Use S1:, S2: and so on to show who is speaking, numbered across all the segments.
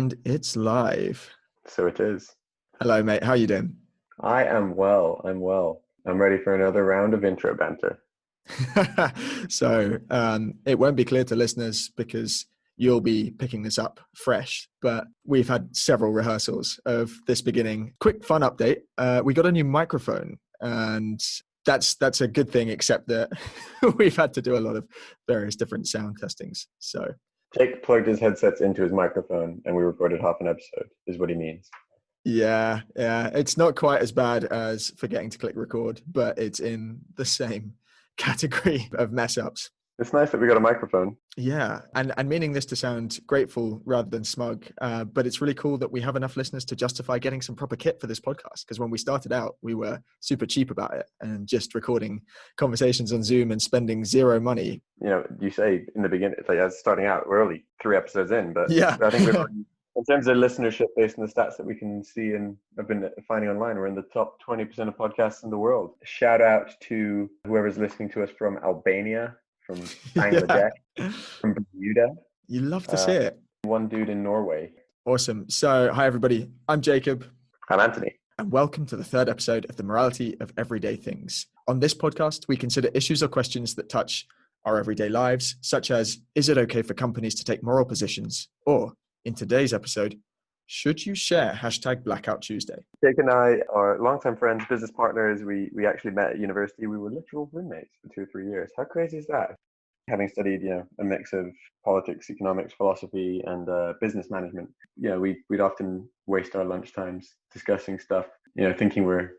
S1: And it's live.
S2: So it is.
S1: Hello, mate. How you doing?
S2: I am well. I'm ready for another round of intro banter.
S1: So it won't be clear to listeners because you'll be picking this up fresh, but we've had several rehearsals of this beginning. Quick fun update. We got a new microphone, and that's a good thing, except that we've had to do a lot of various different sound testings. So
S2: Jake plugged his headsets into his microphone and we recorded half an episode, is what he means.
S1: Yeah. It's not quite as bad as forgetting to click record, but it's in the same category of mess ups.
S2: It's nice that we got a microphone.
S1: Yeah, and meaning this to sound grateful rather than smug, but it's really cool that we have enough listeners to justify getting some proper kit for this podcast. Because when we started out, we were super cheap about it and just recording conversations on Zoom and spending zero money.
S2: You know, you say in the beginning, it's like as starting out, we're only 3 episodes in, but
S1: yeah,
S2: I think we're in terms of listenership, based on the stats that we can see and I've been finding online, we're in the top 20% of podcasts in the world. Shout out to whoever's listening to us from Albania, from Bangladesh, from Bermuda.
S1: You love to see it.
S2: One dude in Norway.
S1: Awesome. So, hi everybody. I'm Jacob.
S2: I'm Anthony.
S1: And welcome to the third episode of The Morality of Everyday Things. On this podcast, we consider issues or questions that touch our everyday lives, such as, is it okay for companies to take moral positions? Or, in today's episode, should you share hashtag Blackout Tuesday?
S2: Jake and I are longtime friends, business partners. We actually met at university. We were literal roommates for 2 or 3 years. How crazy is that? Having studied, a mix of politics, economics, philosophy, and business management, we'd often waste our lunchtimes discussing stuff, thinking we're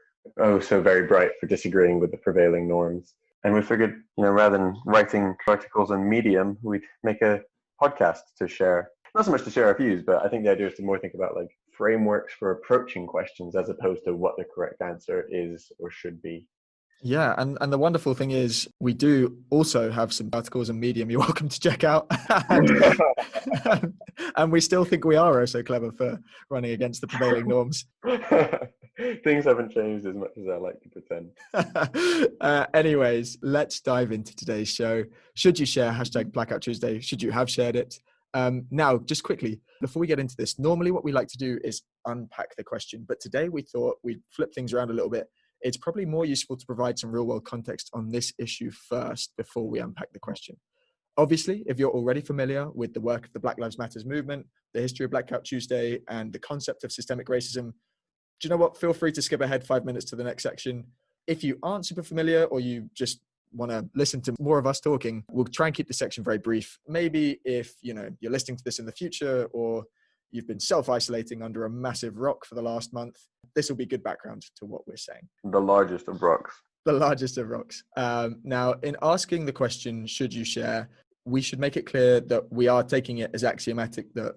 S2: so very bright for disagreeing with the prevailing norms. And we figured, rather than writing articles on Medium, we'd make a podcast to share. Not so much to share our views, but I think the idea is to more think about like frameworks for approaching questions as opposed to what the correct answer is or should be.
S1: Yeah, and the wonderful thing is we do also have some articles on Medium you're welcome to check out. and we still think we are so clever for running against the prevailing norms.
S2: Things haven't changed as much as I like to pretend.
S1: Anyways, let's dive into today's show. Should you share hashtag Blackout Tuesday? Should you have shared it? Now, just quickly, before we get into this, normally what we like to do is unpack the question, but today we thought we'd flip things around a little bit. It's probably more useful to provide some real world context on this issue first before we unpack the question. Obviously, if you're already familiar with the work of the Black Lives Matter movement, the history of Blackout Tuesday, and the concept of systemic racism, do you know what? Feel free to skip ahead 5 minutes to the next section. If you aren't super familiar or you just want to listen to more of us talking, we'll try and keep the section very brief. Maybe if you're listening to this in the future or you've been self-isolating under a massive rock for the last month, this will be good background to what we're saying.
S2: The largest of rocks.
S1: The largest of rocks. Now, in asking the question, should you share, we should make it clear that we are taking it as axiomatic that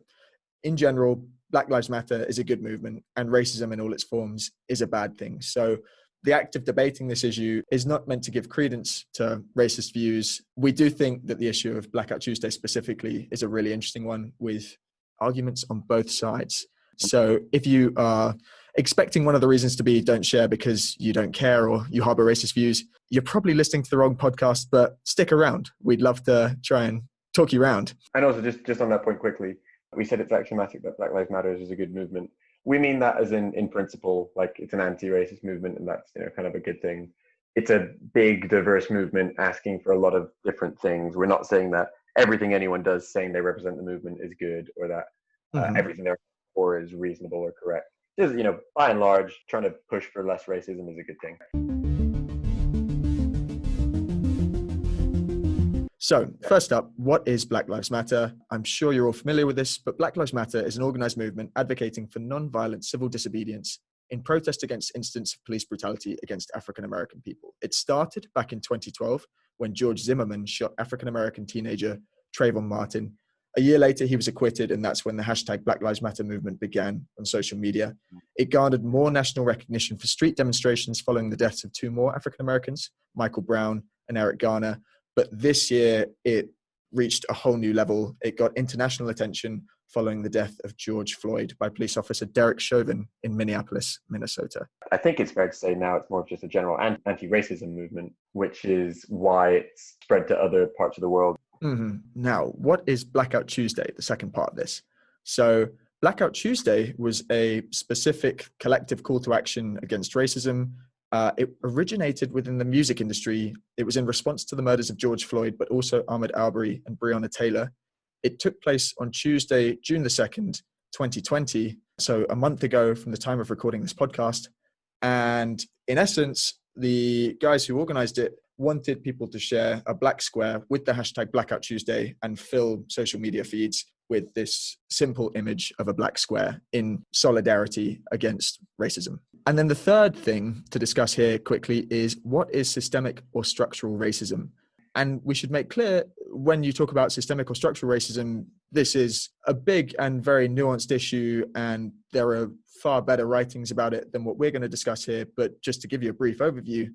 S1: in general, Black Lives Matter is a good movement and racism in all its forms is a bad thing. So the act of debating this issue is not meant to give credence to racist views. We do think that the issue of Blackout Tuesday specifically is a really interesting one with arguments on both sides. So if you are expecting one of the reasons to be don't share because you don't care or you harbor racist views, you're probably listening to the wrong podcast, but stick around. We'd love to try and talk you around.
S2: And also just on that point quickly, we said it's axiomatic that Black Lives Matter is a good movement. We mean that as in principle, like it's an anti-racist movement and that's kind of a good thing. It's a big, diverse movement asking for a lot of different things. We're not saying that everything anyone does saying they represent the movement is good or that everything they're for is reasonable or correct. Just, by and large, trying to push for less racism is a good thing.
S1: So first up, what is Black Lives Matter? I'm sure you're all familiar with this, but Black Lives Matter is an organized movement advocating for non-violent civil disobedience in protest against incidents of police brutality against African-American people. It started back in 2012 when George Zimmerman shot African-American teenager Trayvon Martin. A year later, he was acquitted, and that's when the hashtag Black Lives Matter movement began on social media. It garnered more national recognition for street demonstrations following the deaths of 2 more African-Americans, Michael Brown and Eric Garner. But this year, it reached a whole new level. It got international attention following the death of George Floyd by police officer Derek Chauvin in Minneapolis, Minnesota.
S2: I think it's fair to say now it's more of just a general anti-racism movement, which is why it's spread to other parts of the world.
S1: Mm-hmm. Now, what is Blackout Tuesday, the second part of this? So Blackout Tuesday was a specific collective call to action against racism. It originated within the music industry. It was in response to the murders of George Floyd, but also Ahmaud Arbery and Breonna Taylor. It took place on Tuesday, June the 2nd, 2020, so a month ago from the time of recording this podcast. And in essence, the guys who organized it wanted people to share a black square with the hashtag Blackout Tuesday and fill social media feeds with this simple image of a black square in solidarity against racism. And then the third thing to discuss here quickly is, what is systemic or structural racism? And we should make clear, when you talk about systemic or structural racism, this is a big and very nuanced issue, and there are far better writings about it than what we're going to discuss here. But just to give you a brief overview,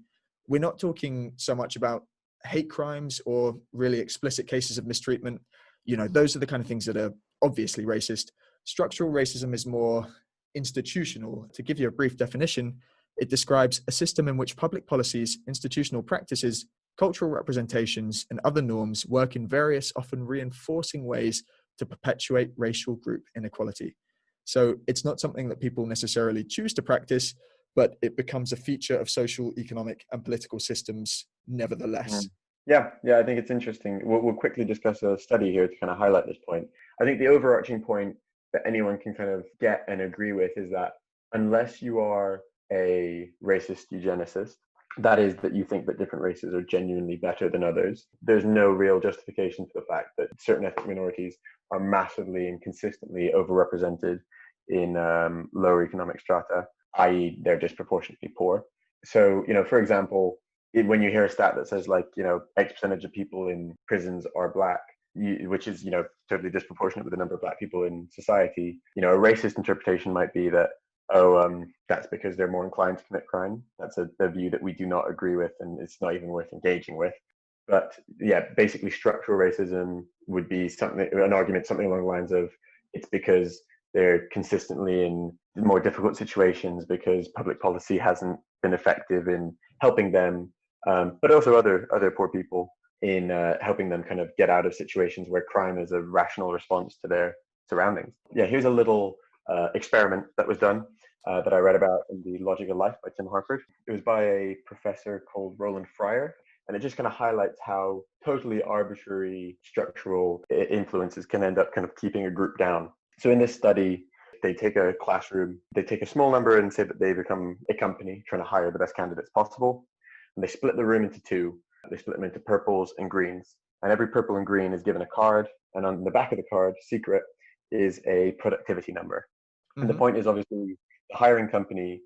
S1: we're not talking so much about hate crimes or really explicit cases of mistreatment. Those are the kind of things that are obviously racist. Structural racism is more institutional. To give you a brief definition, it describes a system in which public policies, institutional practices, cultural representations, and other norms work in various, often reinforcing ways to perpetuate racial group inequality. So it's not something that people necessarily choose to practice, but it becomes a feature of social, economic, and political systems nevertheless.
S2: Yeah, I think it's interesting. We'll quickly discuss a study here to kind of highlight this point. I think the overarching point that anyone can kind of get and agree with is that unless you are a racist eugenicist, that is, that you think that different races are genuinely better than others, there's no real justification for the fact that certain ethnic minorities are massively and consistently overrepresented in lower economic strata, i.e. they're disproportionately poor. So, for example, when you hear a stat that says X percentage of people in prisons are black, which is, totally disproportionate with the number of black people in society, a racist interpretation might be that, that's because they're more inclined to commit crime. That's a view that we do not agree with, and it's not even worth engaging with. But yeah, basically structural racism would be an argument something along the lines of, it's because they're consistently in more difficult situations because public policy hasn't been effective in helping them, but also other poor people in helping them kind of get out of situations where crime is a rational response to their surroundings. Yeah, here's a little experiment that was done that I read about in The Logic of Life by Tim Harford. It was by a professor called Roland Fryer, and it just kind of highlights how totally arbitrary structural influences can end up kind of keeping a group down. So in this study, they take a classroom, they take a small number and say that they become a company trying to hire the best candidates possible. And they split the room into two. They split them into purples and greens. And every purple and green is given a card. And on the back of the card, secret, is a productivity number. And the point is, obviously, the hiring company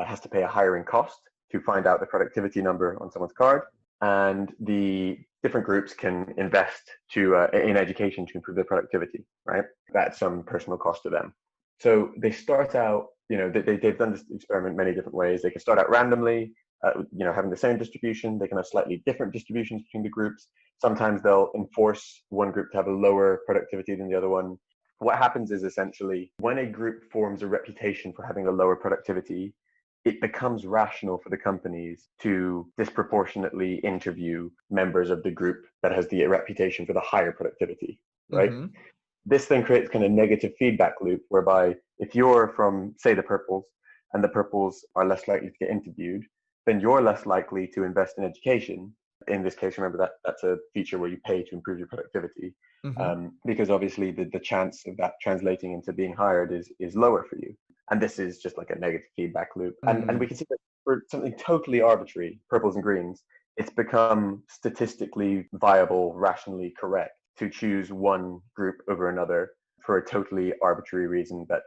S2: has to pay a hiring cost to find out the productivity number on someone's card. And the different groups can invest in education to improve their productivity, right? That's some personal cost to them. So they start out, they've done this experiment many different ways. They can start out randomly, having the same distribution. They can have slightly different distributions between the groups. Sometimes they'll enforce one group to have a lower productivity than the other one. What happens is, essentially, when a group forms a reputation for having a lower productivity, it becomes rational for the companies to disproportionately interview members of the group that has the reputation for the higher productivity, right? This then creates kind of negative feedback loop, whereby if you're from, say, the purples, and the purples are less likely to get interviewed, then you're less likely to invest in education. In this case, remember that that's a feature where you pay to improve your productivity, because obviously the chance of that translating into being hired is lower for you. And this is just like a negative feedback loop. And we can see that for something totally arbitrary, purples and greens, it's become statistically viable, rationally correct to choose one group over another for a totally arbitrary reason that,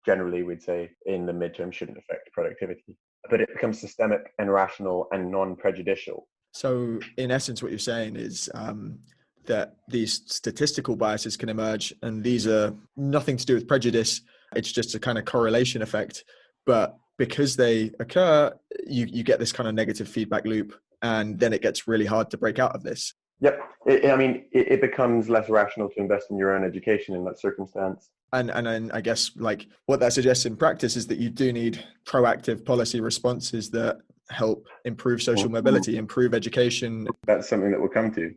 S2: generally we'd say in the midterm shouldn't affect productivity. But it becomes systemic and rational and non-prejudicial.
S1: So in essence, what you're saying is that these statistical biases can emerge, and these are nothing to do with prejudice. It's just a kind of correlation effect. But because they occur, you get this kind of negative feedback loop, and then it gets really hard to break out of this.
S2: Yep. It becomes less rational to invest in your own education in that circumstance.
S1: And I guess like what that suggests in practice is that you do need proactive policy responses that help improve social mobility, improve education.
S2: That's something that we'll come to.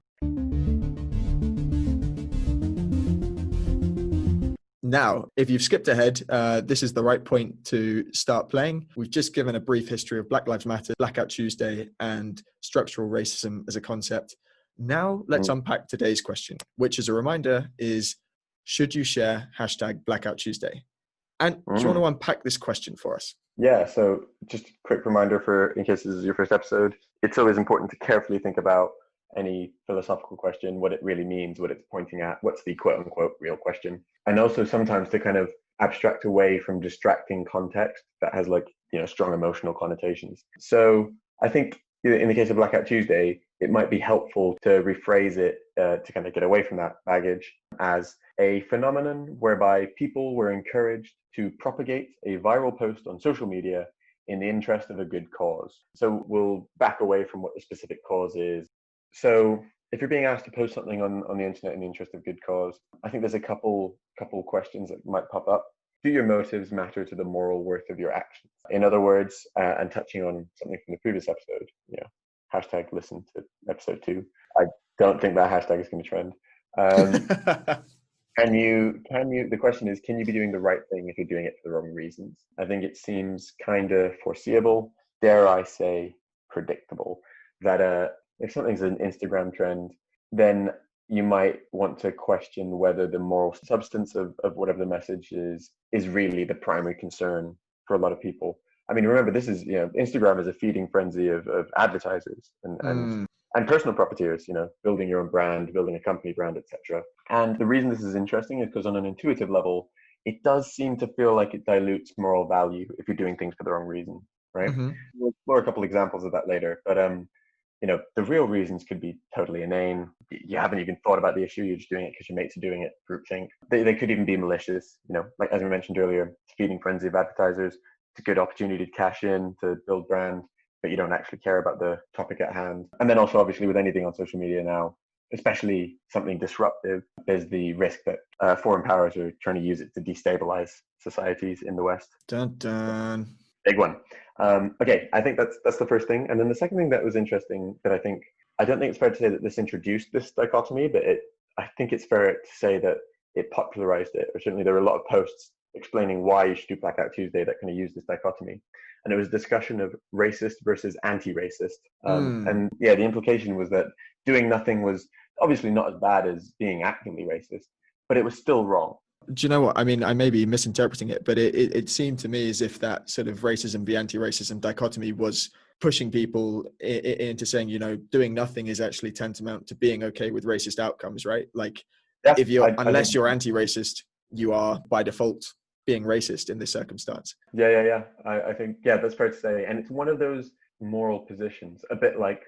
S1: Now, if you've skipped ahead, this is the right point to start playing. We've just given a brief history of Black Lives Matter, Blackout Tuesday, and structural racism as a concept. Now, let's unpack today's question, which, as a reminder, is should you share hashtag Blackout Tuesday? And do you want to unpack this question for us?
S2: Yeah, so just a quick reminder for, in case this is your first episode, it's always important to carefully think about any philosophical question, what it really means, what it's pointing at, what's the quote unquote real question. And also sometimes to kind of abstract away from distracting context that has strong emotional connotations. So I think in the case of Blackout Tuesday, it might be helpful to rephrase it to kind of get away from that baggage as a phenomenon whereby people were encouraged to propagate a viral post on social media in the interest of a good cause. So we'll back away from what the specific cause is. So if you're being asked to post something on the internet in the interest of good cause, I think there's a couple questions that might pop up. Do your motives matter to the moral worth of your actions? In other words, and touching on something from the previous episode, hashtag listen to episode 2. I don't think that hashtag is going to trend. The question is, can you be doing the right thing if you're doing it for the wrong reasons? I think it seems kind of foreseeable, dare I say, predictable, that if something's an Instagram trend, then you might want to question whether the moral substance of whatever the message is really the primary concern for a lot of people. I mean, remember, this is, Instagram is a feeding frenzy of advertisers and personal profiteers, building your own brand, building a company brand, etc. And the reason this is interesting is because on an intuitive level, it does seem to feel like it dilutes moral value if you're doing things for the wrong reason, right? We'll explore a couple examples of that later, but the real reasons could be totally inane. You haven't even thought about the issue. You're just doing it because your mates are doing it, groupthink. They could even be malicious, like as we mentioned earlier, feeding frenzy of advertisers. It's a good opportunity to cash in, to build brand, but you don't actually care about the topic at hand. And then also, obviously, with anything on social media now, especially something disruptive, there's the risk that foreign powers are trying to use it to destabilize societies in the West.
S1: Dun, dun.
S2: Big one. Okay, I think that's the first thing. And then the second thing that was interesting that I don't think it's fair to say that this introduced this dichotomy, but I think it's fair to say that it popularized it, or certainly there were a lot of posts explaining why you should do Blackout Tuesday that kind of use this dichotomy. And it was a discussion of racist versus anti-racist. And yeah, the implication was that doing nothing was obviously not as bad as being actively racist, but it was still wrong.
S1: Do you know what? I mean, I may be misinterpreting it, but it seemed to me as if that sort of racism v anti-racism dichotomy was pushing people into saying, doing nothing is actually tantamount to being okay with racist outcomes, right? Like, if unless you're anti-racist, you are by default being racist in this circumstance.
S2: Yeah. I think, that's fair to say. And it's one of those moral positions, a bit like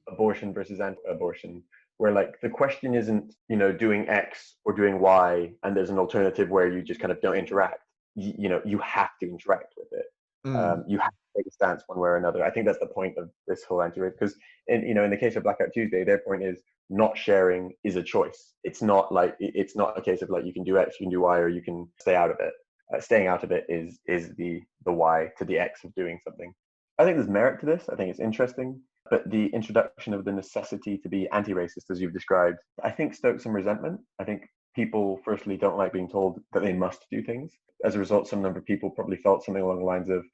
S2: abortion versus anti-abortion, where the question isn't, doing X or doing Y, and there's an alternative where you just kind of don't interact. You have to interact with it. You have to take a stance one way or another. I think that's the point of this whole anti-rape, because in the case of Blackout Tuesday, their point is not sharing is a choice. It's not a case of you can do X, you can do Y, or you can stay out of it. Staying out of it is the Y to the X of doing something. I think there's merit to this. I think it's interesting. But the introduction of the necessity to be anti-racist, as you've described, I think stokes some resentment. I think people, firstly, don't like being told that they must do things. As a result, some number of people probably felt something along the lines of,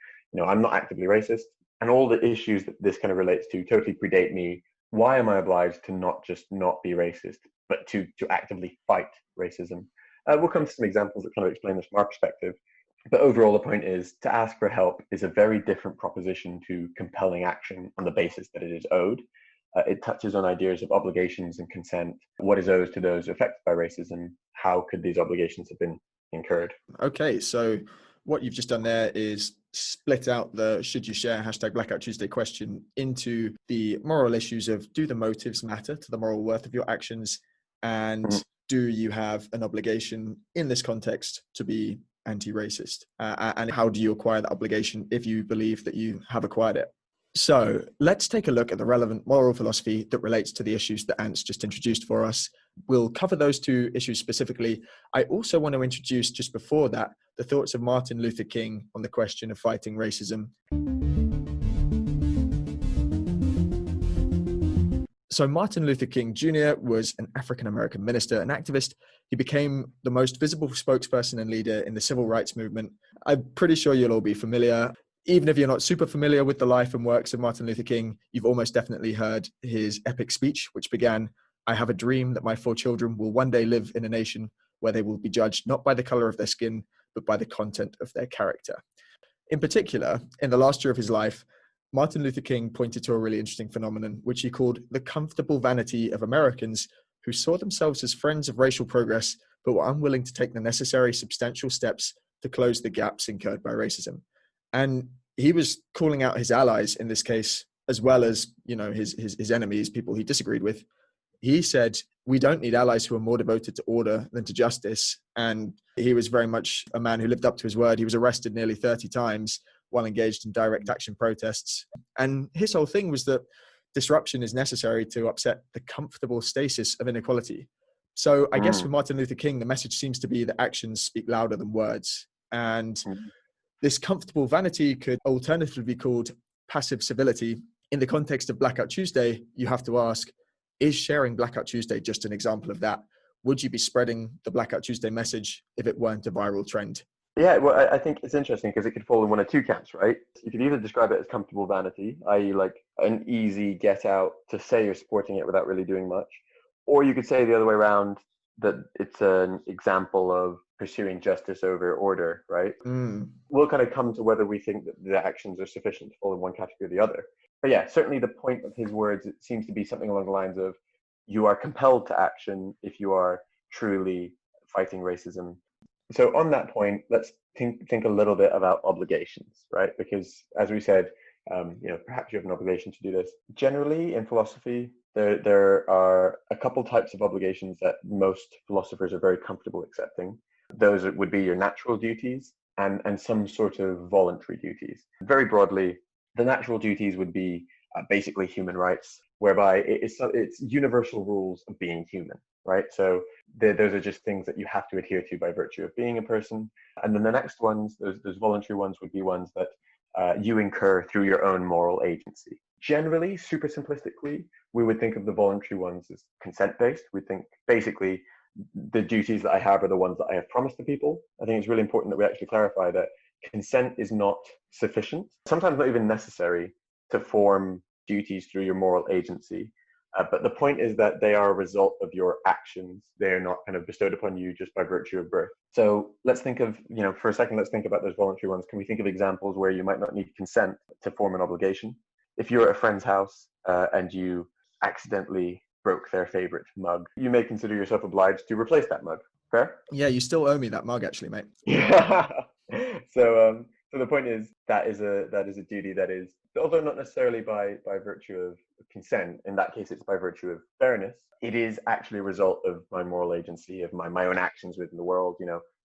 S2: I'm not actively racist. And all the issues that this kind of relates to totally predate me. Why am I obliged to not just not be racist, but to actively fight racism? We'll come to some examples that kind of explain this from our perspective. But overall, the point is to ask for help is a very different proposition to compelling action on the basis that it is owed. It touches on ideas of obligations and consent. What is owed to those affected by racism? How could these obligations have been incurred?
S1: Okay, so what you've just done there is split out the should you share hashtag Blackout Tuesday question into the moral issues of do the motives matter to the moral worth of your actions, and do you have an obligation in this context to be anti-racist, and how do you acquire that obligation if you believe that you have acquired it? So let's take a look at the relevant moral philosophy that relates to the issues that Ant's just introduced for us. We'll cover those two issues specifically. I also want to introduce, just before that, the thoughts of Martin Luther King on the question of fighting racism. So Martin Luther King Jr. was an African-American minister and activist. He became the most visible spokesperson and leader in the civil rights movement. I'm pretty sure you'll all be familiar. Even if you're not super familiar with the life and works of Martin Luther King, you've almost definitely heard his epic speech, which began, "I have a dream that my 4 children will one day live in a nation where they will be judged not by the color of their skin, but by the content of their character." In particular, in the last year of his life, Martin Luther King pointed to a really interesting phenomenon, which he called the comfortable vanity of Americans who saw themselves as friends of racial progress, but were unwilling to take the necessary substantial steps to close the gaps incurred by racism. And he was calling out his allies in this case, as well as, his enemies, people he disagreed with. He said, we don't need allies who are more devoted to order than to justice. And he was very much a man who lived up to his word. He was arrested nearly 30 times while engaged in direct action protests. And his whole thing was that disruption is necessary to upset the comfortable stasis of inequality. So I guess for Martin Luther King, the message seems to be that actions speak louder than words. And this comfortable vanity could alternatively be called passive civility. In the context of Blackout Tuesday, you have to ask, is sharing Blackout Tuesday just an example of that? Would you be spreading the Blackout Tuesday message if it weren't a viral trend?
S2: Yeah, well, I think it's interesting because it could fall in one of two camps, right? You could either describe it as comfortable vanity, i.e. like an easy get out to say you're supporting it without really doing much. Or you could say the other way around, that it's an example of pursuing justice over order, right? We'll kind of come to whether we think that the actions are sufficient to fall in one category or the other. But yeah, certainly the point of his words, it seems to be something along the lines of, you are compelled to action if you are truly fighting racism. So on that point, let's think a little bit about obligations, right? Because as we said, perhaps you have an obligation to do this. Generally, in philosophy, there are a couple types of obligations that most philosophers are very comfortable accepting. Those would be your natural duties and some sort of voluntary duties. Very broadly, the natural duties would be basically human rights, whereby it's universal rules of being human, right? So those are just things that you have to adhere to by virtue of being a person. And then the next ones, those voluntary ones, would be ones that you incur through your own moral agency. Generally, super simplistically, we would think of the voluntary ones as consent-based. We think basically the duties that I have are the ones that I have promised to people. I think it's really important that we actually clarify that consent is not sufficient, sometimes not even necessary, to form duties through your moral agency. But the point is that they are a result of your actions. They're not kind of bestowed upon you just by virtue of birth. So let's think of, for a second, let's think about those voluntary ones. Can we think of examples where you might not need consent to form an obligation? If you're at a friend's house and you accidentally broke their favorite mug, you may consider yourself obliged to replace that mug. Fair?
S1: Yeah, you still owe me that mug, actually, mate.
S2: So the point is that is a duty that is, although not necessarily by virtue of consent, in that case it's by virtue of fairness, it is actually a result of my moral agency, of my own actions within the world,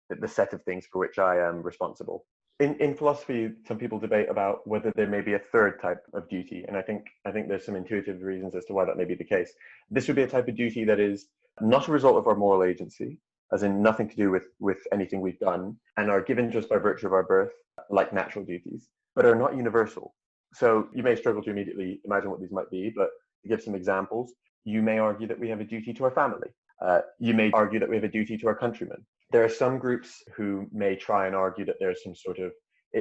S2: the set of things for which I am responsible. In philosophy, some people debate about whether there may be a third type of duty, and I think there's some intuitive reasons as to why that may be the case. This would be a type of duty that is not a result of our moral agency, as in nothing to do with anything we've done, and are given just by virtue of our birth, like natural duties, but are not universal. So you may struggle to immediately imagine what these might be, but to give some examples, you may argue that we have a duty to our family. You may argue that we have a duty to our countrymen. There are some groups who may try and argue that there's some sort of,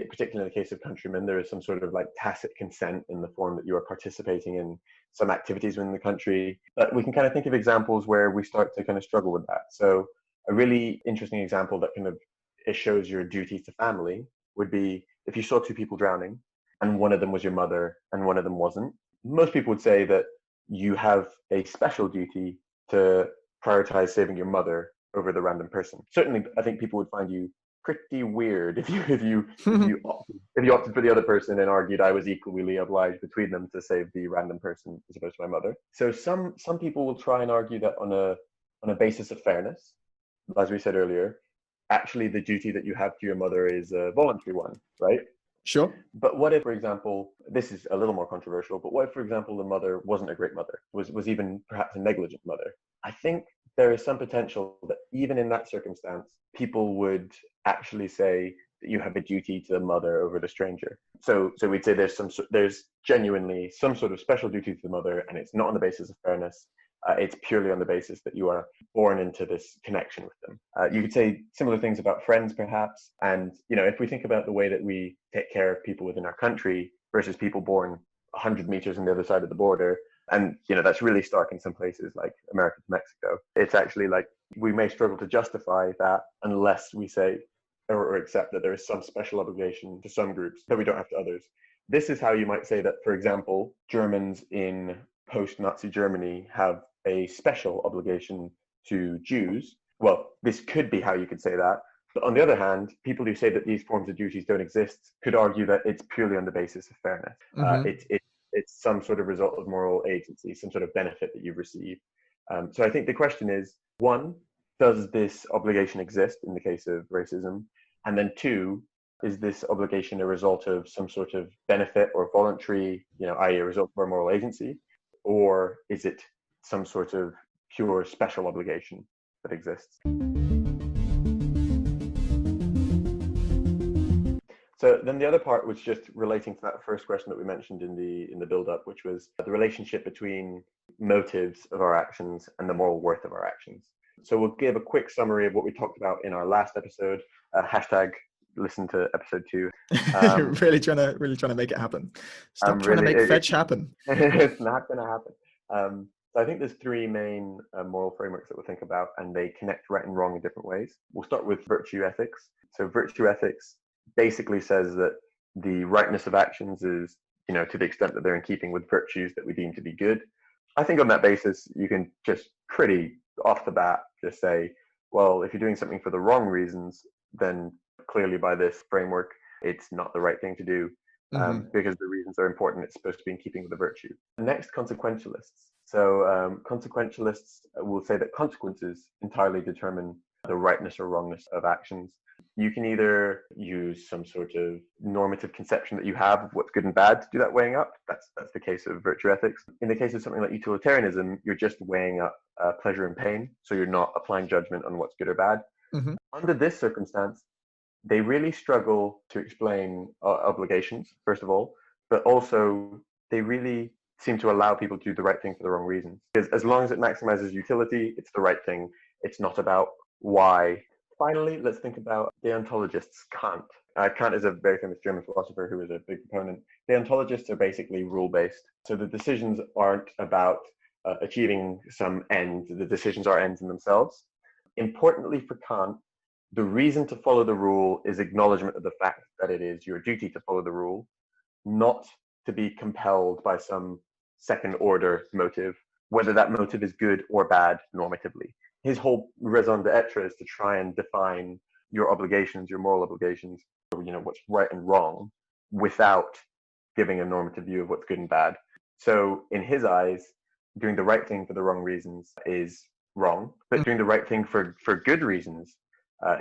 S2: particularly in the case of countrymen, there is some sort of like tacit consent in the form that you are participating in some activities within the country. But we can kind of think of examples where we start to kind of struggle with that. So a really interesting example that kind of it shows your duty to family would be if you saw two people drowning and one of them was your mother and one of them wasn't. Most people would say that you have a special duty to prioritize saving your mother over the random person. Certainly, I think people would find you pretty weird if you opted for the other person and argued I was equally obliged between them to save the random person as opposed to my mother. So some people will try and argue that on a basis of fairness, as we said earlier, actually the duty that you have to your mother is a voluntary one, right?
S1: Sure.
S2: But what if, for example, this is a little more controversial, but what if, for example, the mother wasn't a great mother, was even perhaps a negligent mother? I think there is some potential that even in that circumstance, people would actually say you have a duty to the mother over the stranger. So we'd say there's genuinely some sort of special duty to the mother, and it's not on the basis of fairness. It's purely on the basis that you are born into this connection with them. You could say similar things about friends, perhaps. And, if we think about the way that we take care of people within our country versus people born 100 meters on the other side of the border, and, that's really stark in some places like America to Mexico. It's actually like we may struggle to justify that unless we say or accept that there is some special obligation to some groups that we don't have to others. This is how you might say that, for example, Germans in post-Nazi Germany have a special obligation to Jews. Well, this could be how you could say that. But on the other hand, people who say that these forms of duties don't exist could argue that it's purely on the basis of fairness. It's some sort of result of moral agency, some sort of benefit that you've received. So I think the question is, one, does this obligation exist in the case of racism? And then two, is this obligation a result of some sort of benefit or voluntary, i.e. a result of our moral agency? Or is it some sort of pure special obligation that exists? So then the other part was just relating to that first question that we mentioned in the build-up, which was the relationship between motives of our actions and the moral worth of our actions. So we'll give a quick summary of what we talked about in our last episode. Hashtag listen to episode 2.
S1: really trying to make it happen. Stop trying to make fetch happen.
S2: It's not going to happen. So I think there's 3 main moral frameworks that we'll think about, and they connect right and wrong in different ways. We'll start with virtue ethics. So virtue ethics basically says that the rightness of actions is, to the extent that they're in keeping with virtues that we deem to be good. I think on that basis, you can just pretty off the bat just say, well, if you're doing something for the wrong reasons, then clearly by this framework, it's not the right thing to do because the reasons are important. It's supposed to be in keeping with the virtue. Next, consequentialists. So consequentialists will say that consequences entirely determine the rightness or wrongness of actions. You can either use some sort of normative conception that you have of what's good and bad to do that weighing up. That's the case of virtue ethics. In the case of something like utilitarianism, you're just weighing up pleasure and pain. So you're not applying judgment on what's good or bad. Under this circumstance, they really struggle to explain obligations, first of all, but also they really seem to allow people to do the right thing for the wrong reasons. Because as long as it maximizes utility, it's the right thing. It's not about why. Finally, let's think about deontologists. Kant. Kant is a very famous German philosopher who is a big proponent. Deontologists are basically rule-based. So the decisions aren't about achieving some end. The decisions are ends in themselves. Importantly for Kant, the reason to follow the rule is acknowledgement of the fact that it is your duty to follow the rule, not to be compelled by some second-order motive, whether that motive is good or bad normatively. His whole raison d'etre is to try and define your obligations, your moral obligations, what's right and wrong, without giving a normative view of what's good and bad. So in his eyes, doing the right thing for the wrong reasons is wrong, but doing the right thing for good reasons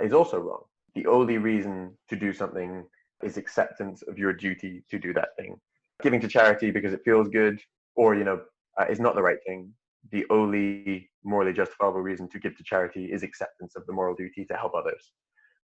S2: is also wrong. The only reason to do something is acceptance of your duty to do that thing. Giving to charity because it feels good or, is not the right thing. The only morally justifiable reason to give to charity is acceptance of the moral duty to help others.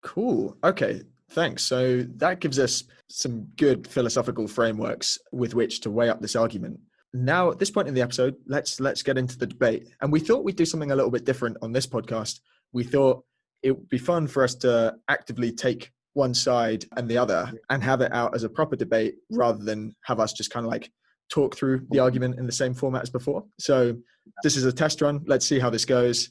S1: Cool. Okay, thanks. So that gives us some good philosophical frameworks with which to weigh up this argument. Now, at this point in the episode, let's get into the debate. And we thought we'd do something a little bit different on this podcast. We thought it would be fun for us to actively take one side and the other and have it out as a proper debate rather than have us just kind of like talk through the argument in the same format as before. So this is a test run. Let's see how this goes.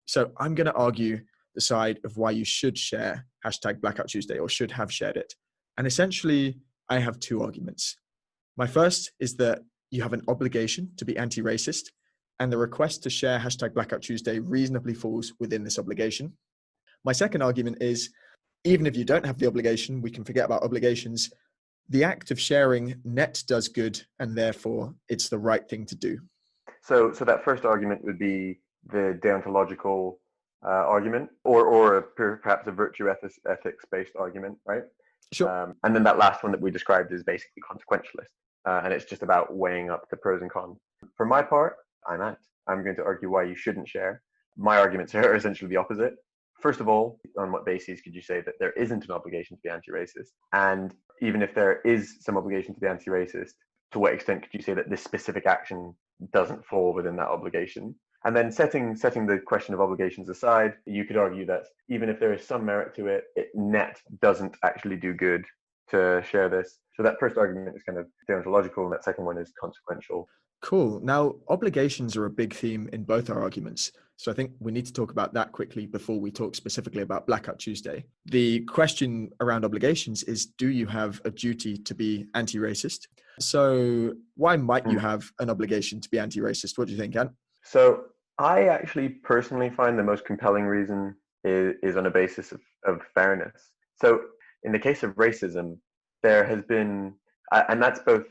S1: So I'm going to argue the side of why you should share hashtag Blackout Tuesday or should have shared it. And essentially, I have 2 arguments. My first is that you have an obligation to be anti-racist, and the request to share hashtag Blackout Tuesday reasonably falls within this obligation. My second argument is, even if you don't have the obligation, we can forget about obligations. The act of sharing net does good, and therefore it's the right thing to do.
S2: So that first argument would be the deontological argument, or perhaps a virtue ethics-based argument, right?
S1: Sure.
S2: And then that last one that we described is basically consequentialist, and it's just about weighing up the pros and cons. For my part, I'm going to argue why you shouldn't share. My arguments are essentially the opposite. First of all, on what basis could you say that there isn't an obligation to be anti-racist? And even if there is some obligation to be anti-racist, to what extent could you say that this specific action doesn't fall within that obligation? And then setting the question of obligations aside, you could argue that even if there is some merit to it, it net doesn't actually do good to share this. So that first argument is kind of deontological, and that second one is consequential.
S1: Cool. Now, obligations are a big theme in both our arguments. So I think we need to talk about that quickly before we talk specifically about Blackout Tuesday. The question around obligations is, do you have a duty to be anti-racist? So why might you have an obligation to be anti-racist? What do you think, Ant?
S2: So I actually personally find the most compelling reason is on a basis of fairness. So in the case of racism, there has been, and that's both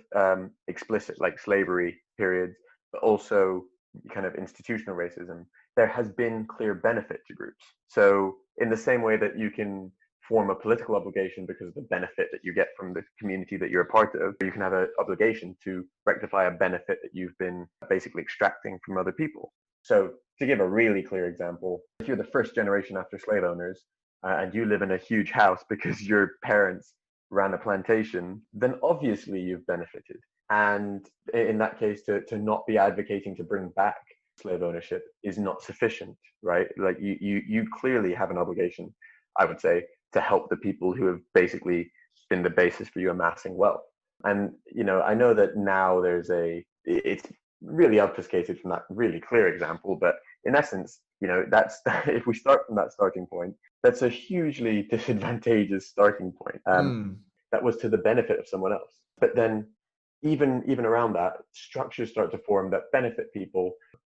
S2: explicit, like slavery periods, but also kind of institutional racism, there has been clear benefit to groups. So in the same way that you can form a political obligation because of the benefit that you get from the community that you're a part of, you can have an obligation to rectify a benefit that you've been basically extracting from other people. So to give a really clear example, if you're the first generation after slave owners and you live in a huge house because your parents ran a plantation, then obviously you've benefited. And in that case, to not be advocating to bring back slave ownership is not sufficient, right? Like you clearly have an obligation, I would say, to help the people who have basically been the basis for you amassing wealth. And, I know that now it's really obfuscated from that really clear example, but in essence, that's, if we start from that starting point, that's a hugely disadvantageous starting point. That was to the benefit of someone else. But then even around that, structures start to form that benefit people.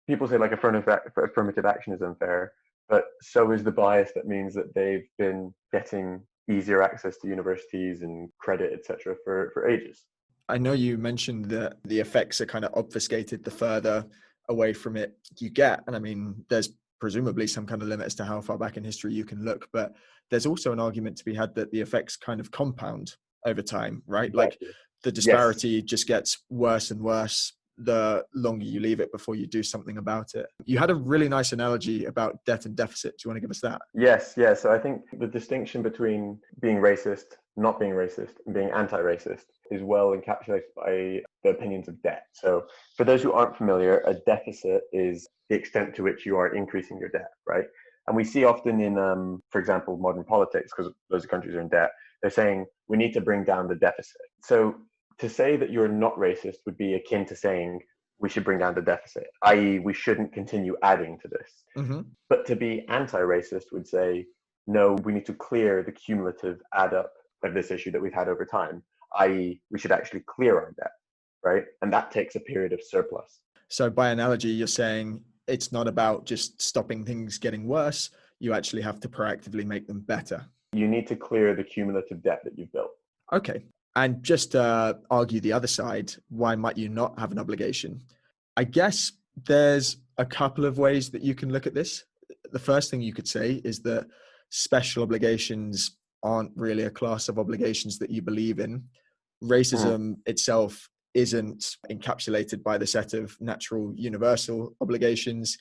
S2: People say like affirmative action is unfair, but so is the bias that means that they've been getting easier access to universities and credit, etc., for ages.
S1: I know you mentioned that the effects are kind of obfuscated the further away from it you get. And I mean, there's presumably some kind of limit as to how far back in history you can look, but there's also an argument to be had that the effects kind of compound over time, right?
S2: Exactly.
S1: Like the disparity just gets worse and worse the longer you leave it before you do something about it. You had a really nice analogy about debt and deficit. Do you want to give us that?
S2: Yes. So I think the distinction between being racist, not being racist, and being anti-racist is well encapsulated by the opinions of debt. So for those who aren't familiar, a deficit is the extent to which you are increasing your debt, right? And we see often in, for example, modern politics, because loads of countries are in debt, they're saying we need to bring down the deficit. So to say that you're not racist would be akin to saying we should bring down the deficit, i.e. we shouldn't continue adding to this.
S1: Mm-hmm.
S2: But to be anti-racist would say, no, we need to clear the cumulative add up of this issue that we've had over time, i.e. we should actually clear our debt, right? And that takes a period of surplus.
S1: So by analogy, you're saying it's not about just stopping things getting worse. You actually have to proactively make them better.
S2: You need to clear the cumulative debt that you've built.
S1: Okay. And just to argue the other side, why might you not have an obligation? I guess there's a couple of ways that you can look at this. The first thing you could say is that special obligations aren't really a class of obligations that you believe in. Racism itself isn't encapsulated by the set of natural universal obligations.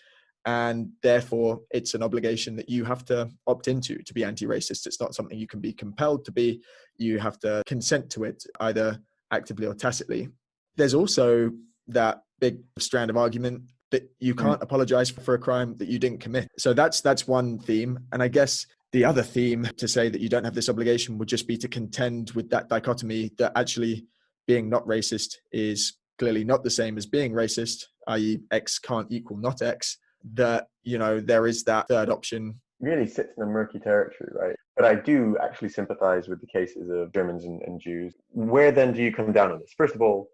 S1: And therefore, it's an obligation that you have to opt into to be anti-racist. It's not something you can be compelled to be. You have to consent to it, either actively or tacitly. There's also that big strand of argument that you can't apologize for a crime that you didn't commit. So that's one theme. And I guess the other theme to say that you don't have this obligation would just be to contend with that dichotomy that actually being not racist is clearly not the same as being racist, i.e. X can't equal not X. That, there is that third option.
S2: Really sits in a murky territory, right? But I do actually sympathize with the cases of Germans and Jews. Where then do you come down on this? First of all,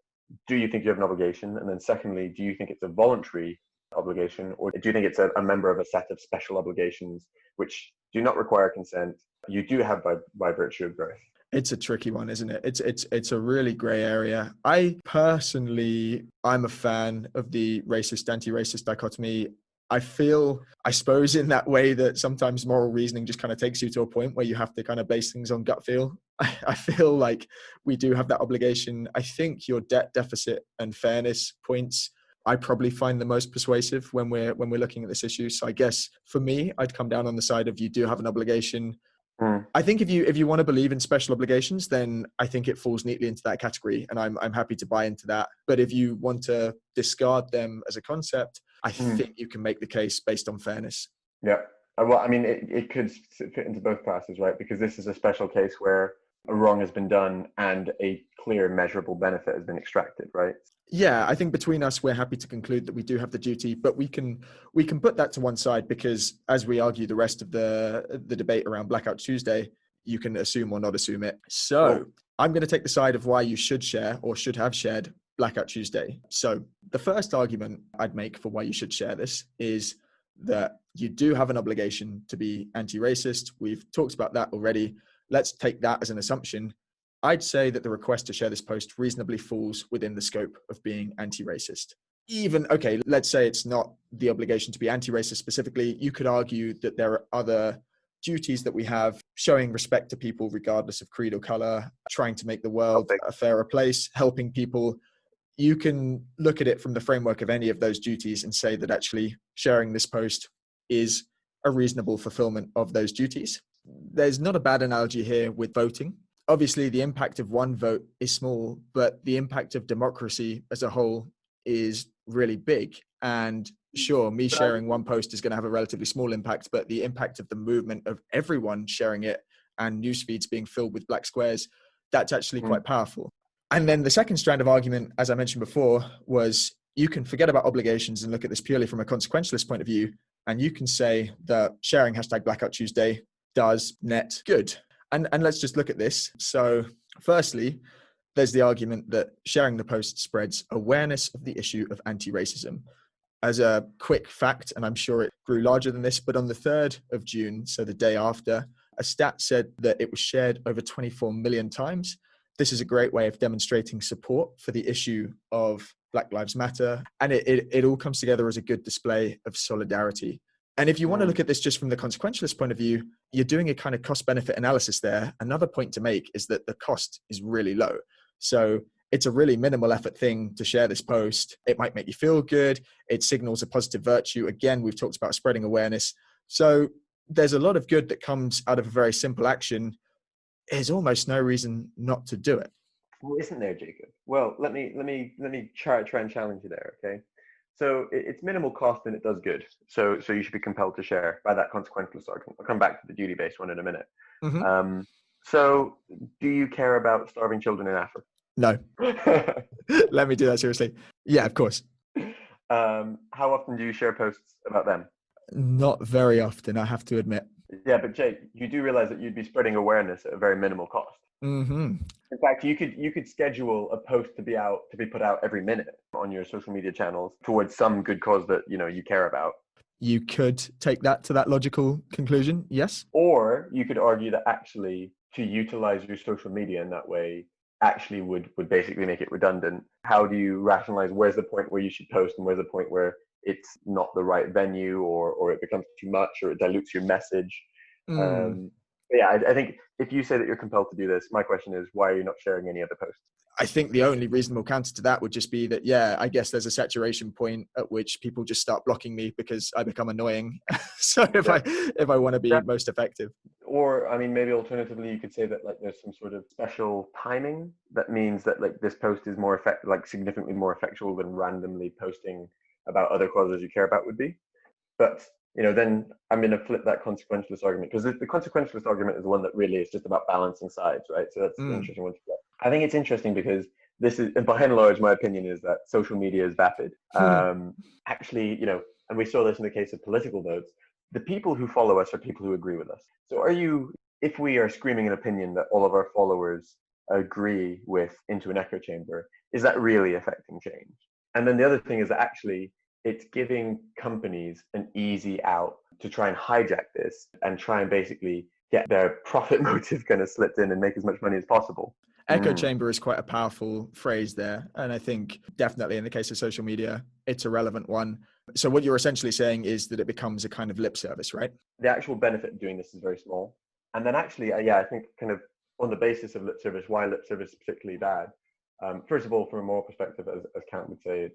S2: do you think you have an obligation? And then secondly, do you think it's a voluntary obligation? Or do you think it's a member of a set of special obligations which do not require consent? You do have by virtue of birth.
S1: It's a tricky one, isn't it? It's a really gray area. I'm a fan of the racist, anti-racist dichotomy. I suppose in that way that sometimes moral reasoning just kind of takes you to a point where you have to kind of base things on gut feel. I feel like we do have that obligation. I think your debt deficit and fairness points I probably find the most persuasive when we're looking at this issue. So I guess for me, I'd come down on the side of you do have an obligation. I think if you want to believe in special obligations, then I think it falls neatly into that category, and I'm happy to buy into that. But if you want to discard them as a concept, I think you can make the case based on fairness.
S2: Yeah. Well, I mean, it could fit into both classes, right? Because this is a special case where a wrong has been done and a clear measurable benefit has been extracted, right?
S1: Yeah, I think between us, we're happy to conclude that we do have the duty, but we can put that to one side, because as we argue the rest of the debate around Blackout Tuesday, you can assume or not assume it. So I'm going to take the side of why you should share or should have shared Blackout Tuesday. So the first argument I'd make for why you should share this is that you do have an obligation to be anti-racist. We've talked about that already. Let's take that as an assumption. I'd say that the request to share this post reasonably falls within the scope of being anti-racist. Even, okay, let's say it's not the obligation to be anti-racist specifically. You could argue that there are other duties that we have, showing respect to people regardless of creed or color, trying to make the world a fairer place, helping people. You can look at it from the framework of any of those duties and say that actually sharing this post is a reasonable fulfillment of those duties. There's not a bad analogy here with voting. Obviously, the impact of one vote is small, but the impact of democracy as a whole is really big. And sure, me sharing one post is going to have a relatively small impact, but the impact of the movement of everyone sharing it and news feeds being filled with black squares, that's actually quite powerful. And then the second strand of argument, as I mentioned before, was you can forget about obligations and look at this purely from a consequentialist point of view. And you can say that sharing hashtag Blackout Tuesday does net good. And let's just look at this. So firstly, there's the argument that sharing the post spreads awareness of the issue of anti-racism. As a quick fact, and I'm sure it grew larger than this, but on the 3rd of June, so the day after, a stat said that it was shared over 24 million times. This is a great way of demonstrating support for the issue of Black Lives Matter. And it all comes together as a good display of solidarity. And if you want to look at this just from the consequentialist point of view, you're doing a kind of cost-benefit analysis there. Another point to make is that the cost is really low. So it's a really minimal effort thing to share this post. It might make you feel good. It signals a positive virtue. Again, we've talked about spreading awareness. So there's a lot of good that comes out of a very simple action. There's almost no reason not to do it.
S2: Well, isn't there, Jacob? Well, let me try and challenge you there, okay? So it's minimal cost and it does good. So you should be compelled to share by that consequentialist argument. I'll come back to the duty-based one in a minute.
S1: Mm-hmm.
S2: So do you care about starving children in Africa?
S1: No. Let me do that seriously. Yeah, of course.
S2: How often do you share posts about them?
S1: Not very often, I have to admit.
S2: Yeah, but Jake, you do realize that you'd be spreading awareness at a very minimal cost.
S1: Mm-hmm.
S2: In fact, you could schedule a post to be put out every minute on your social media channels towards some good cause that you care about.
S1: You could take that to that logical conclusion, yes.
S2: Or you could argue that actually to utilize your social media in that way actually would basically make it redundant. How do you rationalize where's the point where you should post and where's the point where it's not the right venue or it becomes too much or it dilutes your message? I think if you say that you're compelled to do this, my question is, why are you not sharing any other posts?
S1: I think the only reasonable counter to that would just be that, yeah, I guess there's a saturation point at which people just start blocking me because I become annoying. So if I want to be most effective.
S2: Or, I mean, maybe alternatively, you could say that like there's some sort of special timing that means that like this post is more significantly more effectual than randomly posting about other causes you care about would be. But then I'm going to flip that consequentialist argument, because the consequentialist argument is the one that really is just about balancing sides, right? So that's the interesting one to flip. I think it's interesting because this is, by and large, my opinion is that social media is vapid. Actually, and we saw this in the case of political votes, the people who follow us are people who agree with us. So if we are screaming an opinion that all of our followers agree with into an echo chamber, is that really affecting change? And then the other thing is that actually it's giving companies an easy out to try and hijack this and try and basically get their profit motive kind of slipped in and make as much money as possible.
S1: Echo chamber is quite a powerful phrase there. And I think definitely in the case of social media, it's a relevant one. So what you're essentially saying is that it becomes a kind of lip service, right?
S2: The actual benefit of doing this is very small. And then actually, I think kind of on the basis of lip service, why lip service is particularly bad. First of all, from a moral perspective, as Kant would say,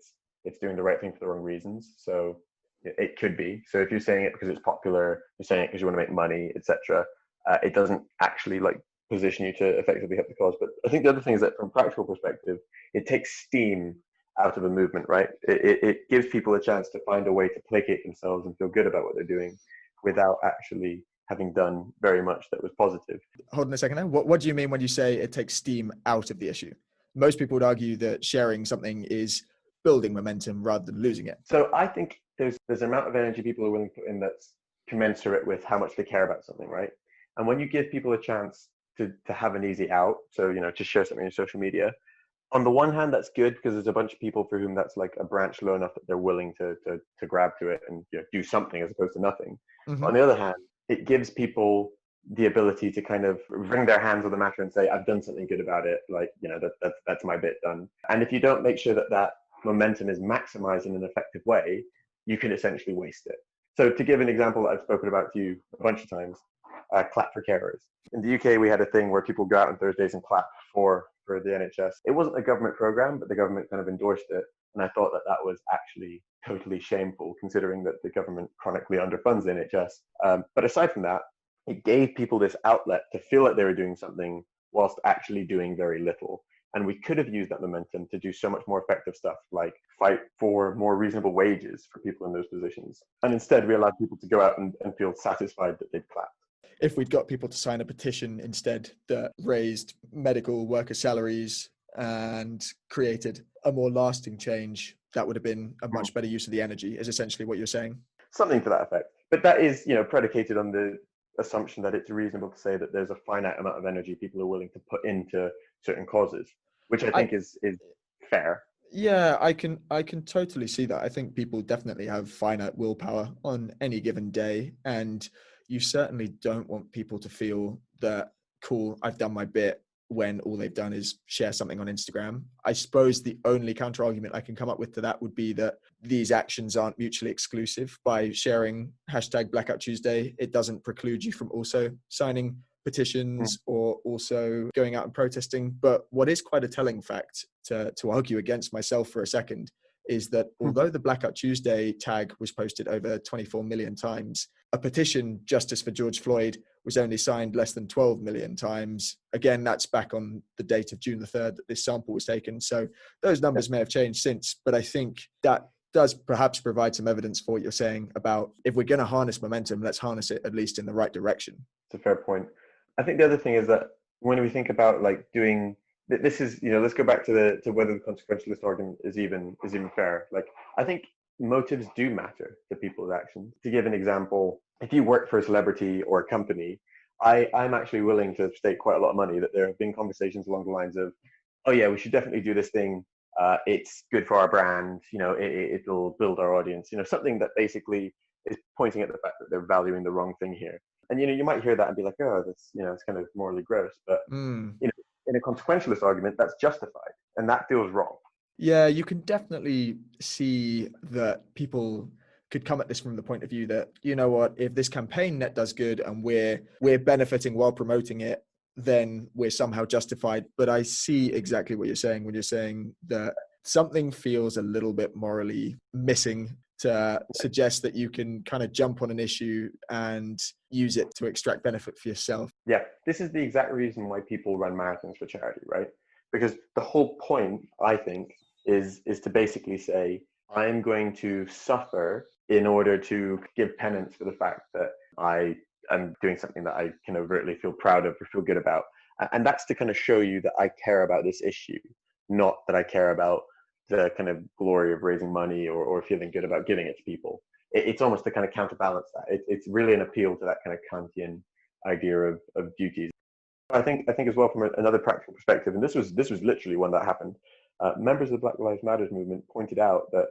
S2: it's doing the right thing for the wrong reasons. So it could be. So if you're saying it because it's popular, you're saying it because you want to make money, etc., it doesn't actually like position you to effectively help the cause. But I think the other thing is that from a practical perspective, it takes steam out of a movement, right? It gives people a chance to find a way to placate themselves and feel good about what they're doing without actually having done very much that was positive.
S1: Hold on a second now. What do you mean when you say it takes steam out of the issue? Most people would argue that sharing something is building momentum rather than losing it.
S2: So I think there's an amount of energy people are willing to put in that's commensurate with how much they care about something, right? And when you give people a chance to have an easy out, so to share something on social media, on the one hand, that's good because there's a bunch of people for whom that's like a branch low enough that they're willing to grab to it and do something as opposed to nothing.
S1: Mm-hmm.
S2: On the other hand, it gives people the ability to kind of wring their hands on the matter and say, I've done something good about it. Like, that's my bit done. And if you don't make sure that momentum is maximized in an effective way, you can essentially waste it. So to give an example that I've spoken about to you a bunch of times, clap for carers. In the UK, we had a thing where people go out on Thursdays and clap for the NHS. It wasn't a government program, but the government kind of endorsed it. And I thought that was actually totally shameful, considering that the government chronically underfunds the NHS. But aside from that, it gave people this outlet to feel like they were doing something whilst actually doing very little. And we could have used that momentum to do so much more effective stuff, like fight for more reasonable wages for people in those positions. And instead, we allowed people to go out and feel satisfied that they'd clapped.
S1: If we'd got people to sign a petition instead that raised medical worker salaries and created a more lasting change, that would have been a much better use of the energy, is essentially what you're saying.
S2: Something to that effect. But that is, predicated on the assumption that it's reasonable to say that there's a finite amount of energy people are willing to put into certain causes, which I think is fair.
S1: Yeah, I can totally see that. I think people definitely have finite willpower on any given day, and you certainly don't want people to feel that, cool, I've done my bit, when all they've done is share something on Instagram. I suppose the only counter argument I can come up with to that would be that these actions aren't mutually exclusive. By sharing hashtag Blackout Tuesday, it doesn't preclude you from also signing petitions or also going out and protesting. But what is quite a telling fact, to argue against myself for a second, is that although the Blackout Tuesday tag was posted over 24 million times, a petition, Justice for George Floyd, was only signed less than 12 million times. Again, that's back on the date of June the 3rd that this sample was taken. So those numbers may have changed since, but I think that does perhaps provide some evidence for what you're saying about, if we're going to harness momentum, let's harness it at least in the right direction.
S2: It's a fair point. I think the other thing is that when we think about like doing this is, let's go back to whether the consequentialist argument is even fair. Like, I think motives do matter to people's actions. To give an example, if you work for a celebrity or a company, I'm actually willing to stake quite a lot of money that there have been conversations along the lines of, oh yeah, we should definitely do this thing. It's good for our brand. It'll build our audience. Something that basically is pointing at the fact that they're valuing the wrong thing here. And you might hear that and be like, oh, that's it's kind of morally gross. But in a consequentialist argument, that's justified, and that feels wrong.
S1: Yeah, you can definitely see that people could come at this from the point of view that, you know what, if this campaign net does good and we're benefiting while promoting it, then we're somehow justified. But I see exactly what you're saying when you're saying that something feels a little bit morally missing to suggest that you can kind of jump on an issue and use it to extract benefit for yourself.
S2: Yeah, this is the exact reason why people run marathons for charity, right? Because the whole point, I think, is to basically say, I'm going to suffer in order to give penance for the fact that I am doing something that I can overtly feel proud of or feel good about. And that's to kind of show you that I care about this issue, not that I care about the kind of glory of raising money or feeling good about giving it to people. It's almost to kind of counterbalance that. It's really an appeal to that kind of Kantian idea of duties. I think as well from another practical perspective, and this was literally one that happened. Members of the Black Lives Matter movement pointed out that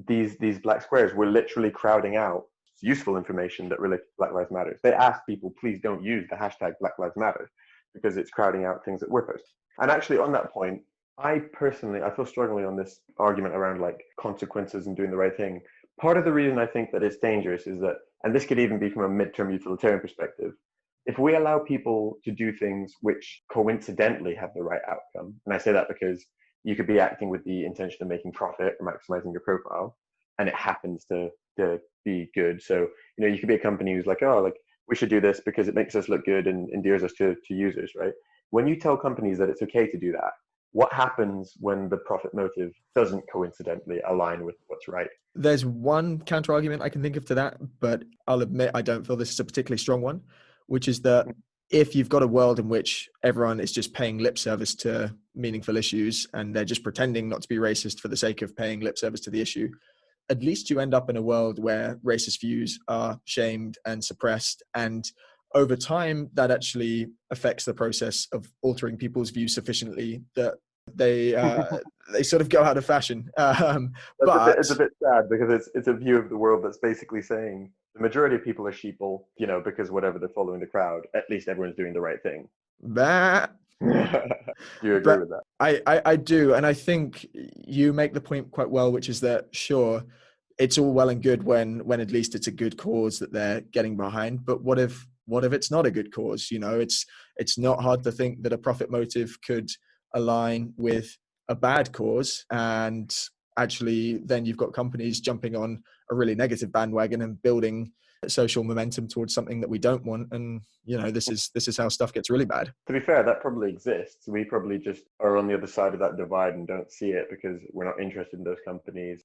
S2: these black squares were literally crowding out useful information that related to Black Lives Matter. They asked people, please don't use the hashtag Black Lives Matter because it's crowding out things that we're posting. And actually on that point, I feel strongly on this argument around like consequences and doing the right thing. Part of the reason I think that it's dangerous is that, and this could even be from a midterm utilitarian perspective, if we allow people to do things which coincidentally have the right outcome, and I say that because you could be acting with the intention of making profit or maximizing your profile, and it happens to be good. So, you could be a company who's like, oh, like we should do this because it makes us look good and endears us to users, right? When you tell companies that it's okay to do that, what happens when the profit motive doesn't coincidentally align with what's right?
S1: There's one counter argument I can think of to that, but I'll admit I don't feel this is a particularly strong one, which is that if you've got a world in which everyone is just paying lip service to meaningful issues and they're just pretending not to be racist for the sake of paying lip service to the issue, at least you end up in a world where racist views are shamed and suppressed. And over time, that actually affects the process of altering people's views sufficiently that they sort of go out of fashion.
S2: It's a bit sad because it's a view of the world that's basically saying the majority of people are sheeple, because whatever they're following the crowd, at least everyone's doing the right thing.
S1: But,
S2: Do you agree with that?
S1: I do. And I think you make the point quite well, which is that, sure, it's all well and good when at least it's a good cause that they're getting behind. But what if it's not a good cause? It's not hard to think that a profit motive could align with a bad cause, and actually then you've got companies jumping on a really negative bandwagon and building social momentum towards something that we don't want. And this is how stuff gets really bad.
S2: To be fair, that probably exists. We probably just are on the other side of that divide and don't see it because we're not interested in those companies.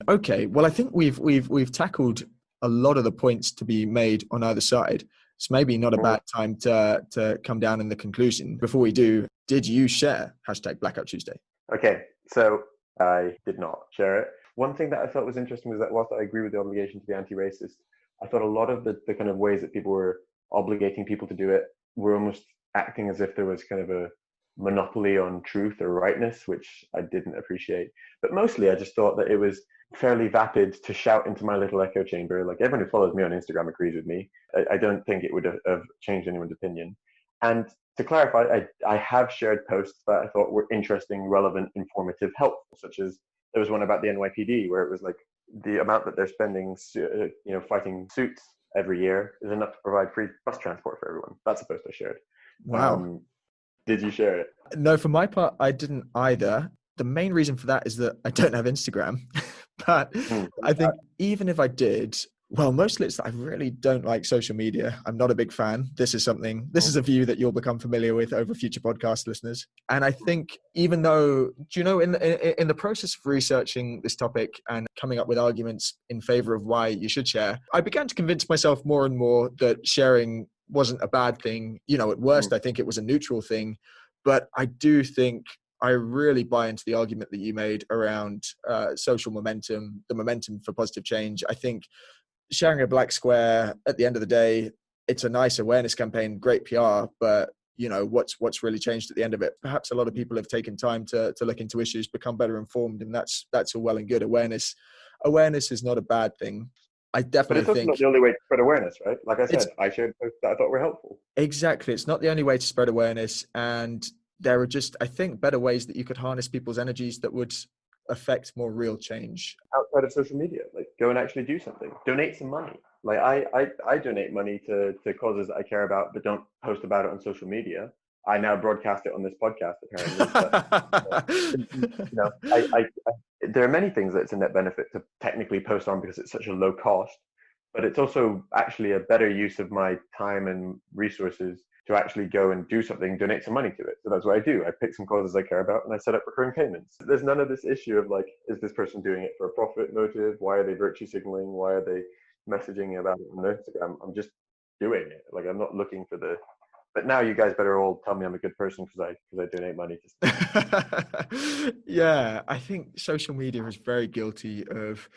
S1: Okay, well, I think we've tackled a lot of the points to be made on either side. It's maybe not a bad time to come down in the conclusion. Before we do, did you share hashtag Blackout Tuesday?
S2: Okay, so I did not share it. One thing that I thought was interesting was that whilst I agree with the obligation to be anti-racist, I thought a lot of the kind of ways that people were obligating people to do it were almost acting as if there was kind of a monopoly on truth or rightness, which I didn't appreciate. But mostly I just thought that it was fairly vapid to shout into my little echo chamber. Like everyone who follows me on Instagram agrees with me. I don't think it would have changed anyone's opinion. And to clarify, I have shared posts that I thought were interesting, relevant, informative, helpful, such as there was one about the NYPD where it was like the amount that they're spending, fighting suits every year is enough to provide free bus transport for everyone. That's a post I shared.
S1: Wow.
S2: Did you share it?
S1: No, for my part, I didn't either. The main reason for that is that I don't have Instagram. But I think even if I did, well, mostly it's that I really don't like social media. I'm not a big fan. This is a view that you'll become familiar with over future podcast listeners. And I think even though, in the process of researching this topic and coming up with arguments in favor of why you should share, I began to convince myself more and more that sharing wasn't a bad thing. At worst, I think it was a neutral thing. But I do think I really buy into the argument that you made around social momentum, the momentum for positive change. I think sharing a black square, at the end of the day, it's a nice awareness campaign, great PR, but what's really changed at the end of it? Perhaps a lot of people have taken time to look into issues, become better informed, and that's all well and good. Awareness is not a bad thing. I definitely
S2: But it's also not the only way to spread awareness, right? Like I said, I shared posts that I thought were helpful.
S1: Exactly. It's not the only way to spread awareness. And there are just, I think, better ways that you could harness people's energies that would affect more real change.
S2: Outside of social media, like go and actually do something. Donate some money. Like I donate money to causes that I care about, but don't post about it on social media. I now broadcast it on this podcast, apparently. But, there are many things that it's a net benefit to technically post on because it's such a low cost, but it's also actually a better use of my time and resources to actually go and do something, donate some money to it. So that's what I do. I pick some causes I care about and I set up recurring payments. There's none of this issue of like, is this person doing it for a profit motive? Why are they virtue signaling? Why are they messaging about it on Instagram? I'm just doing it. Like I'm not looking for but now you guys better all tell me I'm a good person because I donate money to
S1: Yeah, I think social media is very guilty of,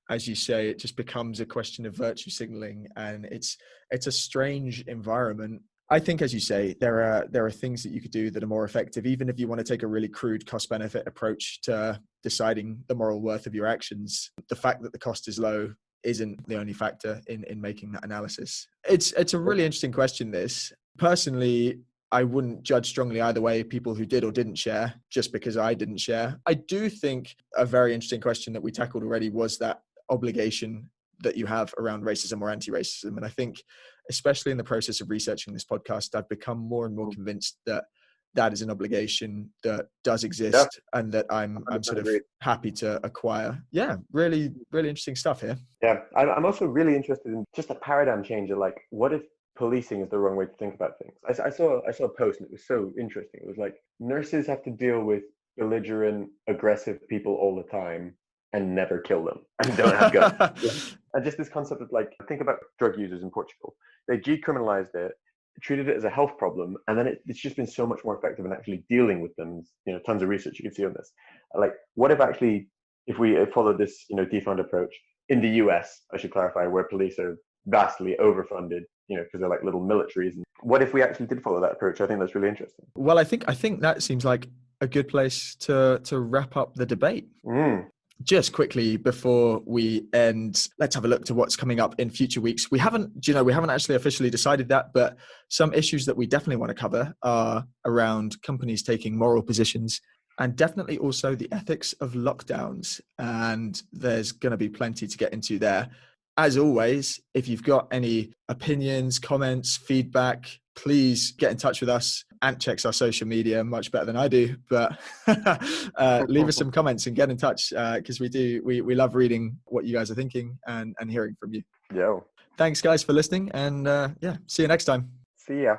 S1: as you say, it just becomes a question of virtue signaling, and it's a strange environment. I think, as you say, there are things that you could do that are more effective, even if you want to take a really crude cost-benefit approach to deciding the moral worth of your actions. The fact that the cost is low isn't the only factor in making that analysis. It's a really interesting question, this. Personally, I wouldn't judge strongly either way people who did or didn't share just because I didn't share. I do think a very interesting question that we tackled already was that obligation that you have around racism or anti-racism. And I think, especially in the process of researching this podcast, I've become more and more convinced that that is an obligation that does exist and that I'm sort of
S2: agreed.
S1: happy to acquire. Yeah, really, really interesting stuff here.
S2: Yeah, I'm also really interested in just a paradigm change of like, what if policing is the wrong way to think about things? I saw a post and it was so interesting. It was like nurses have to deal with belligerent, aggressive people all the time and never kill them and don't have guns. And just this concept of like, think about drug users in Portugal. They decriminalized it, treated it as a health problem, and then it's just been so much more effective in actually dealing with them. You know, tons of research you can see on this. Like, what if actually, if we follow this, defund approach in the US, I should clarify, where police are vastly overfunded, because they're like little militaries. What if we actually did follow that approach? I think that's really interesting.
S1: Well, I think that seems like a good place to wrap up the debate. Just quickly before we end, let's have a look to what's coming up in future weeks. We haven't actually officially decided that, but some issues that we definitely want to cover are around companies taking moral positions and definitely also the ethics of lockdowns. And there's going to be plenty to get into there. As always, if you've got any opinions, comments, feedback, please get in touch with us. Ant checks our social media much better than I do, but leave us some comments and get in touch because we love reading what you guys are thinking and hearing from you.
S2: Yo.
S1: Thanks guys for listening, and see you next time.
S2: See ya.